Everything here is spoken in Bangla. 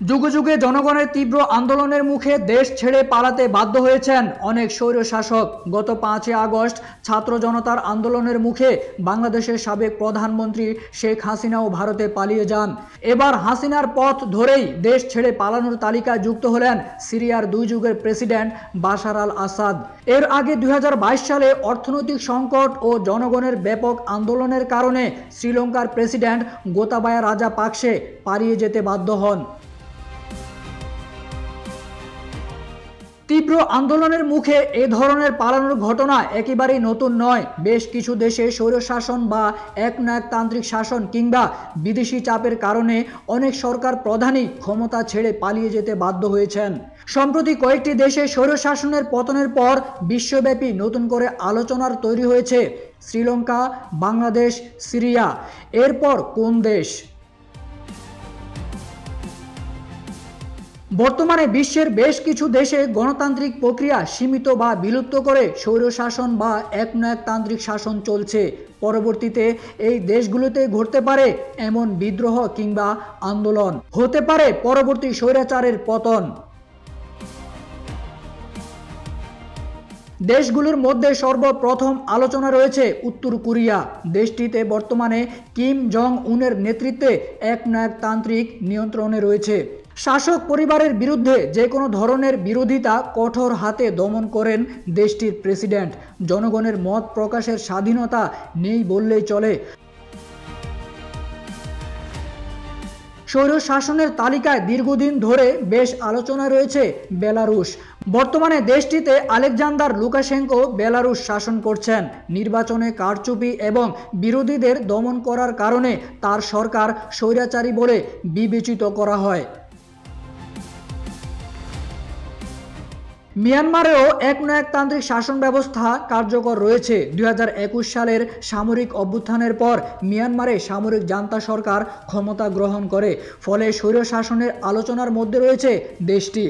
যুগে যুগে জনগণের তীব্র আন্দোলনের মুখে দেশ ছেড়ে পালাতে বাধ্য হয়েছেন অনেক স্বৈরশাসক। গত 5ই আগস্ট ছাত্র জনতার আন্দোলনের মুখে বাংলাদেশের সাবেক প্রধানমন্ত্রী শেখ হাসিনাও ভারতে পালিয়ে যান। এবার হাসিনার পথ ধরেই দেশ ছেড়ে পালানোর তালিকায় যুক্ত হলেন সিরিয়ার 2 যুগের প্রেসিডেন্ট বাশার আল আসাদ। এর আগে 2022 সালে অর্থনৈতিক সংকট ও জনগণের ব্যাপক আন্দোলনের কারণে শ্রীলঙ্কার প্রেসিডেন্ট গোতাবায়া রাজাপাকসে পালিয়ে যেতে বাধ্য হন। তীব্র আন্দোলনের মুখে এ ধরনের পালানোর ঘটনা একেবারেই নতুন নয়। বেশ কিছু দেশে স্বৈরশাসন বা একনায়কতান্ত্রিক শাসন কিংবা বিদেশি চাপের কারণে অনেক সরকার প্রধানই ক্ষমতা ছেড়ে পালিয়ে যেতে বাধ্য হয়েছেন। সম্প্রতি কয়েকটি দেশে স্বৈরশাসনের পতনের পর বিশ্বব্যাপী নতুন করে আলোচনার তৈরি হয়েছে শ্রীলঙ্কা, বাংলাদেশ, সিরিয়া। এরপর কোন দেশ? বর্তমানে বিশ্বের বেশ কিছু দেশে গণতান্ত্রিক প্রক্রিয়া সীমিত বা বিলুপ্ত করে স্বৈরশাসন বা একনায়কতান্ত্রিক শাসন চলছে। পরবর্তীতে এই দেশগুলোতে ঘটতে পারে এমন বিদ্রোহ কিংবা আন্দোলন, হতে পারে পরবর্তী স্বৈরাচারের পতন। দেশগুলোর মধ্যে সর্বপ্রথম আলোচনা রয়েছে উত্তর কোরিয়া। দেশটিতে বর্তমানে কিম জং উনের নেতৃত্বে একনায়কতান্ত্রিক নিয়ন্ত্রণে রয়েছে। শাসক পরিবারের বিরুদ্ধে যে কোনো ধরনের বিরোধিতা কঠোর হাতে দমন করেন দেশটির প্রেসিডেন্ট। জনগণের মত প্রকাশের স্বাধীনতা নেই বললেই চলে। স্বৈরশাসনের তালিকায় দীর্ঘদিন ধরে বেশ আলোচনা রয়েছে বেলারুশ। বর্তমানে দেশটিতে আলেকজান্ডার লুকাশেঙ্কো বেলারুশ শাসন করছেন। নির্বাচনে কারচুপি এবং বিরোধীদের দমন করার কারণে তার সরকার স্বৈরাচারী বলে বিবেচিত করা হয়। মিয়ানমারেও একনায়কতান্ত্রিক শাসন ব্যবস্থা কার্যকর রয়েছে। 2021 সালের সামরিক অভ্যুত্থানের পর মিয়ানমারে সামরিক জান্তা সরকার ক্ষমতা গ্রহণ করে, ফলে স্বৈরশাসনের আলোচনার মধ্যে রয়েছে দেশটি।